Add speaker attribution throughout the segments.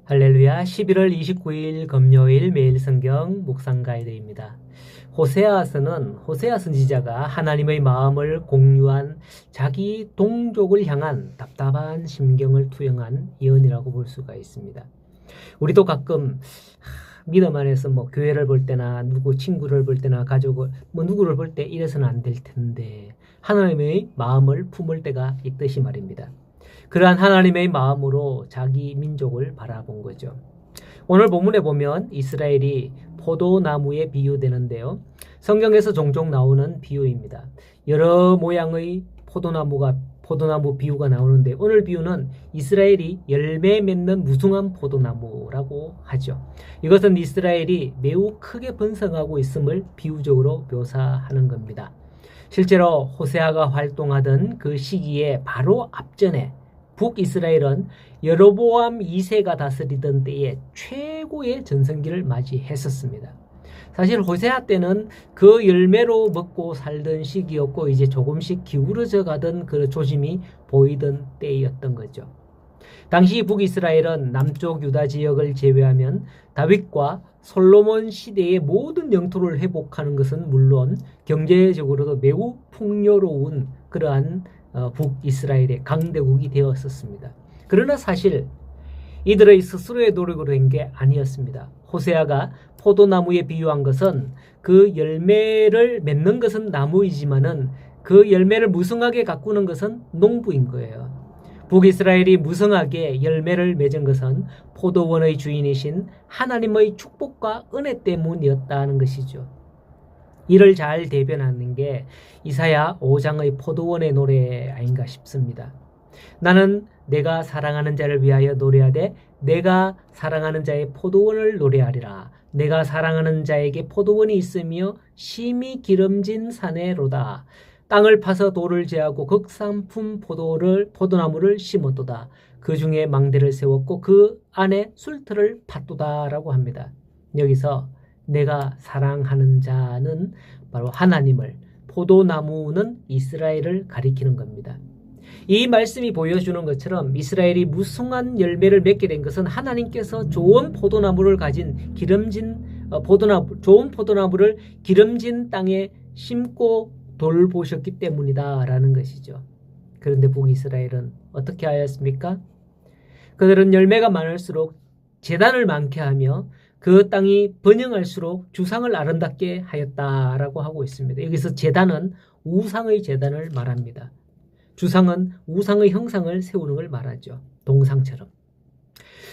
Speaker 1: 할렐루야. 11월 29일 금요일 매일 성경 묵상 가이드입니다. 호세아 선지자가 하나님의 마음을 공유한 자기 동족을 향한 답답한 심경을 투영한 예언이라고 볼 수가 있습니다. 우리도 가끔 믿음 안에서 교회를 볼 때나 누구 친구를 볼 때나 가족을 누구를 볼 때 이래서는 안 될 텐데 하나님의 마음을 품을 때가 있듯이 말입니다. 그러한 하나님의 마음으로 자기 민족을 바라본 거죠. 오늘 본문에 보면 이스라엘이 포도나무에 비유되는데요. 성경에서 종종 나오는 비유입니다. 여러 모양의 포도나무 비유가 나오는데 오늘 비유는 이스라엘이 열매 맺는 무성한 포도나무라고 하죠. 이것은 이스라엘이 매우 크게 번성하고 있음을 비유적으로 묘사하는 겁니다. 실제로 호세아가 활동하던 그 시기에 바로 앞전에 북이스라엘은 여로보암 2세가 다스리던 때에 최고의 전성기를 맞이했었습니다. 사실 호세아 때는 그 열매로 먹고 살던 시기였고 이제 조금씩 기울어져 가던 그 조짐이 보이던 때였던 거죠. 당시 북이스라엘은 남쪽 유다 지역을 제외하면 다윗과 솔로몬 시대의 모든 영토를 회복하는 것은 물론 경제적으로도 매우 풍요로운 그러한 북이스라엘의 강대국이 되었었습니다. 그러나 사실 이들의 스스로의 노력으로 된 게 아니었습니다. 호세아가 포도나무에 비유한 것은 그 열매를 맺는 것은 나무이지만은 그 열매를 무성하게 가꾸는 것은 농부인 거예요. 북이스라엘이 무성하게 열매를 맺은 것은 포도원의 주인이신 하나님의 축복과 은혜 때문이었다는 것이죠. 이를 잘 대변하는 게 이사야 5장의 포도원의 노래 아닌가 싶습니다. 나는 내가 사랑하는 자를 위하여 노래하되 내가 사랑하는 자의 포도원을 노래하리라. 내가 사랑하는 자에게 포도원이 있으며 심히 기름진 산에로다. 땅을 파서 돌을 제하고 극산품 포도나무를 심었도다. 그 중에 망대를 세웠고 그 안에 술틀을 팠도다라고 합니다. 여기서 내가 사랑하는 자는 바로 하나님을, 포도나무는 이스라엘을 가리키는 겁니다. 이 말씀이 보여주는 것처럼 이스라엘이 무성한 열매를 맺게 된 것은 하나님께서 좋은 포도나무를 가진 좋은 포도나무를 기름진 땅에 심고 돌보셨기 때문이다라는 것이죠. 그런데 북이스라엘은 어떻게 하였습니까? 그들은 열매가 많을수록 재단을 많게 하며 그 땅이 번영할수록 주상을 아름답게 하였다라고 하고 있습니다. 여기서 재단은 우상의 재단을 말합니다. 주상은 우상의 형상을 세우는 걸 말하죠. 동상처럼.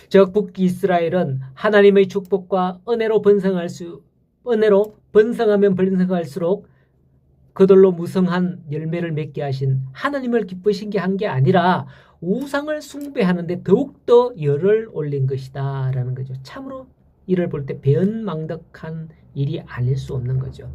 Speaker 1: 즉 북이스라엘은 하나님의 축복과 은혜로 번성하면 번성할수록 그들로 무성한 열매를 맺게 하신 하나님을 기쁘시게 한 게 아니라 우상을 숭배하는데 더욱더 열을 올린 것이다 라는 거죠. 참으로 이를 볼 때 배은망덕한 일이 아닐 수 없는 거죠.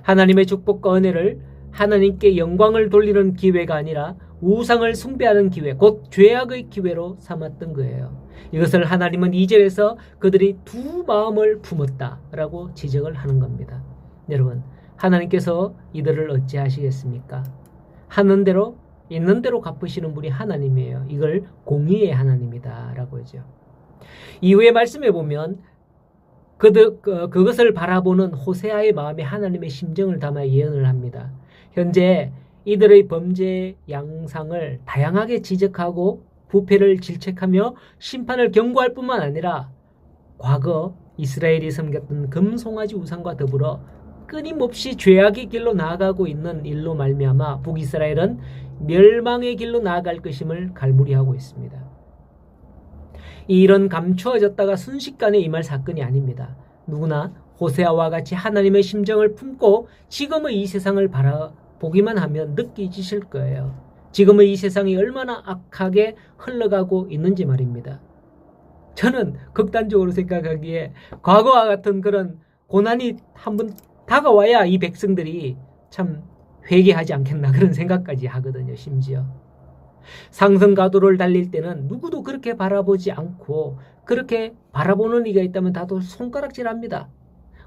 Speaker 1: 하나님의 축복과 은혜를 하나님께 영광을 돌리는 기회가 아니라 우상을 숭배하는 기회, 곧 죄악의 기회로 삼았던 거예요. 이것을 하나님은 2절에서 그들이 두 마음을 품었다라고 지적을 하는 겁니다. 여러분, 하나님께서 이들을 어찌하시겠습니까? 하는 대로 있는 대로 갚으시는 분이 하나님이에요. 이걸 공의의 하나님이다라고 하죠. 이후의 말씀에 보면 그것을 바라보는 호세아의 마음에 하나님의 심정을 담아 예언을 합니다. 현재 이들의 범죄 양상을 다양하게 지적하고 부패를 질책하며 심판을 경고할 뿐만 아니라 과거 이스라엘이 섬겼던 금송아지 우상과 더불어 끊임없이 죄악의 길로 나아가고 있는 일로 말미암아 북이스라엘은 멸망의 길로 나아갈 것임을 갈무리하고 있습니다. 이 일은 감추어졌다가 순식간에 임할 사건이 아닙니다. 누구나 호세아와 같이 하나님의 심정을 품고 지금의 이 세상을 바라보기만 하면 느끼실 거예요. 지금의 이 세상이 얼마나 악하게 흘러가고 있는지 말입니다. 저는 극단적으로 생각하기에 과거와 같은 그런 고난이 한번 다가와야 이 백성들이 참 회개하지 않겠나 그런 생각까지 하거든요. 심지어 상승가도를 달릴 때는 누구도 그렇게 바라보지 않고 그렇게 바라보는 이가 있다면 다들 손가락질합니다.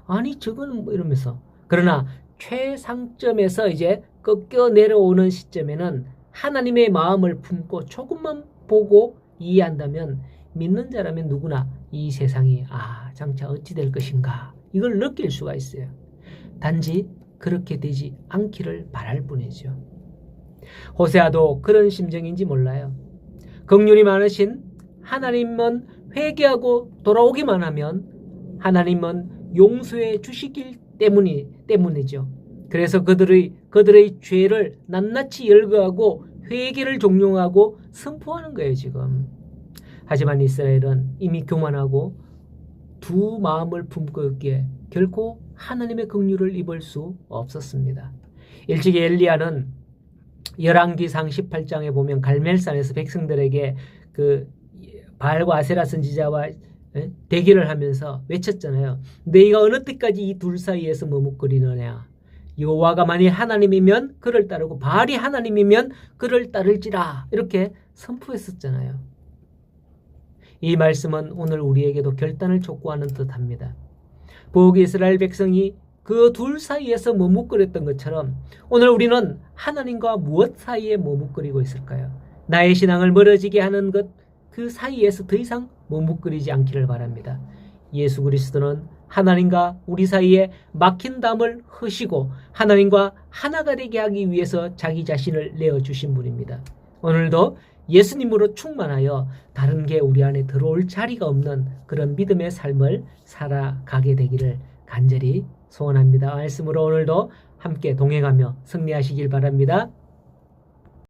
Speaker 1: 아니 저건 이러면서. 그러나 최상점에서 이제 꺾여 내려오는 시점에는 하나님의 마음을 품고 조금만 보고 이해한다면 믿는 자라면 누구나 이 세상이 장차 어찌 될 것인가 이걸 느낄 수가 있어요. 단지 그렇게 되지 않기를 바랄 뿐이죠. 호세아도 그런 심정인지 몰라요. 긍휼이 많으신 하나님은 회개하고 돌아오기만 하면 하나님은 용서해 주시길 때문이죠. 그래서 그들의 죄를 낱낱이 열거하고 회개를 종용하고 선포하는 거예요, 지금. 하지만 이스라엘은 이미 교만하고 두 마음을 품고 있기에 결코 하나님의 긍휼을 입을 수 없었습니다. 일찍이 엘리야는 열왕기상 18장에 보면 갈멜산에서 백성들에게 그 바알과 아세라 선지자와 대결을 하면서 외쳤잖아요. 너희가 어느 때까지 이 둘 사이에서 머뭇거리느냐. 여호와가 만일 하나님이면 그를 따르고 바알이 하나님이면 그를 따를지라 이렇게 선포했었잖아요. 이 말씀은 오늘 우리에게도 결단을 촉구하는 듯합니다. 북이스라엘 백성이 그 둘 사이에서 머뭇거렸던 것처럼 오늘 우리는 하나님과 무엇 사이에 머뭇거리고 있을까요? 나의 신앙을 멀어지게 하는 것 그 사이에서 더 이상 머뭇거리지 않기를 바랍니다. 예수 그리스도는 하나님과 우리 사이에 막힌 담을 허시고 하나님과 하나가 되게 하기 위해서 자기 자신을 내어주신 분입니다. 오늘도 예수님으로 충만하여 다른 게 우리 안에 들어올 자리가 없는 그런 믿음의 삶을 살아가게 되기를 간절히 소원합니다. 말씀으로 오늘도 함께 동행하며 승리하시길 바랍니다.